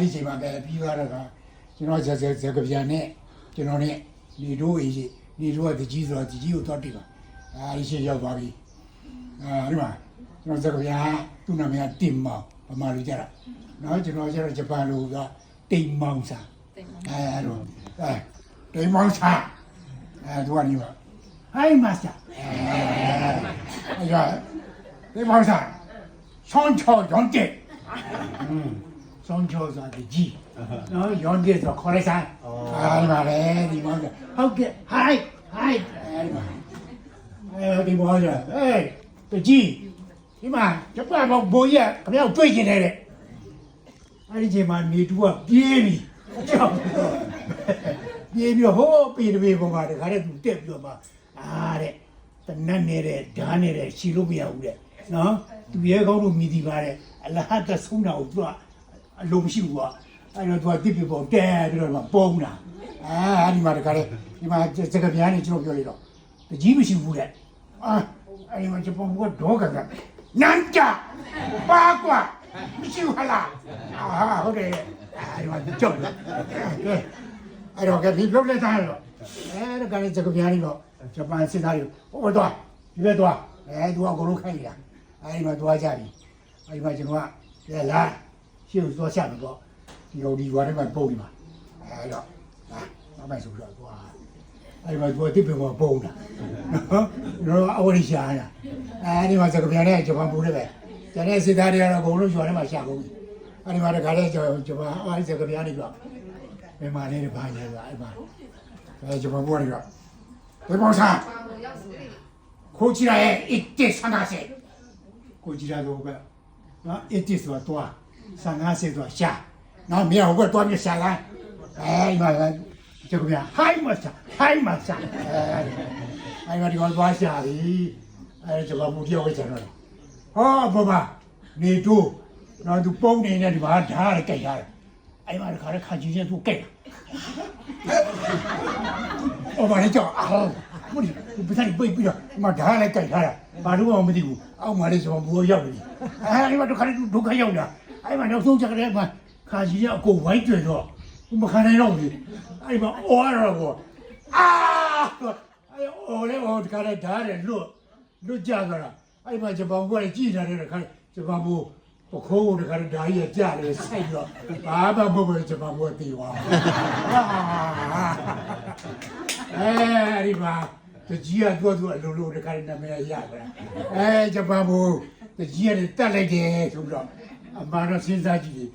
ဒီချိန်မှာပဲပြီးသွားတော့ကျွန်တော်ဇက်ကပြန်နဲ့ကျွန်တော်နဲ့နေတို့အေးကြီးနေတို့ကတကြီးဆိုတော့တကြီးကိုတော့တိပါဒီချိန်ရောက်သွားပြီဒီမှာကျွန်တော်ဇက်ကပြန်သူ့နာမည်ကတင်မောင်ဗမာလူကြတာနော်ကျွန်တော်ကျတော့ဂျပန်လူကတိမ်မောင်စာအဲ့တော့တိမ်မောင်စာသူကနေပါဟိုင်းမစတာအဲ့ဒါတိမ်မောင်စာ双桥杨店双桥啥的鸡然后杨店说考来山哎妈嘞你妈的好嘅嗨哎妈哎你妈的哎这鸡你妈这半毛没嘢咁樣追進嚟咧အဲ့ဒီချိန်မှာနေတူကပြေးပြီကြောက်ပြေးပြီးဟိုးပြေးတပြေးပေါ်မှာတခါတည်းသူတက်ပြီးတော့မှတဲ့တနတ်နေတဲ့ဓာတ်နေတဲ့ရှီလို့မရဘူးတဲ့နော်သူရဲကောင်းလို့မြည်တည်ပါတယ်အလဟတ်ဆုံးတာကိုသူကအလုံးမရှိဘူးကွာအဲ့တော့သူကတစ်ပြပေါ်တဲပြီးတော့မှပုံးတာဒီမှာတခါတည်းဒီမှာစကပြန်နေကျွန်တော်ပြောရတော့တကြီးမရှိဘူးတဲ့အဲ့ဒီမှာကျွန်တော်ကတော့ကနန်းကြပါကွာမရှိဘူးလားဟုတ်တယ်အဲ့မှာကြောက်တယ်အဲ့တော့ကဒီလုပ်လိုက်တာတော့အဲ့ဒါကလည်းစကပြန်နေတော့ဂျပန်စစ်သားတွေဟိုတော့ဒီဘက်တော့သူကကိုလိုခိုင်းနေတာအဲ့ဒီမှာသွားကြပြီအဲ့ဒီမှာကျွန်တော်ကလာရှေ့ကိုသွားချမယ်ပေါ့ဒီဟိုဒီဝါထဲမှာပုံနေမှာအဲ့တော့နောက်ပိုင်းဆိုတော့သွားအဲ့ဒီမှာသူကတစ်ပင်ပေါ်ပုံတာနော်တော့အဝရိရှာတာအဲ့ဒီမှာစကပြန်နဲ့ဂျပန်ပူတယ်ပဲကျန်တဲ့စစ်သားတွေကတော့အကုန်လုံးရွာထဲမှာရှာကုန်ပြီအဲ့ဒီမှာတခါလဲဂျပန်အဲ့ဒီစကပြန်နေတော့ဘယ်မှာလဲဘာလဲဆိုအဲ့မှာအဲ့ဂျပန်ပူနေတော့ဘယ်ပေါ်စားこちらへ行って探せ。こちらの方が、な、行ってすはとは、探せとはしゃ。な、みやほがとはみしゃら。今、ちょこみや、はいました、はいました。今ဒီကောင်သွားရှာပြီ။ကျွန်တော်မူပြောခဲ့ကြတော့။ဟောဘဘနေတို့တော့သူပုံနေနေဒီမှာဓာတ်ရိုက်ကြိုက်ရတယ်။အဲ့မှာတခါတည်းခါကြီးချင်းသူကြိုက်တာ။အော်ဘာလဲကြောက်အော်不是，不是你不要，妈打来改他了，马路我们的路，我买的什么不要的，哎，你妈都看都看要的，哎妈，你送这个来嘛，看人家狗玩具着，我们看那肉的，哎妈，我了我，哎呀，我看那打的路价格了，哎妈，这帮我来记着的看，这帮我可恶的看打也价的晒着，爸爸不这帮我对哇，哎，你妈。这鸡啊，多溜的，看人家没人压过来。哎，这巴布，这鸡啊，得带来的，是不是？马上新山鸡，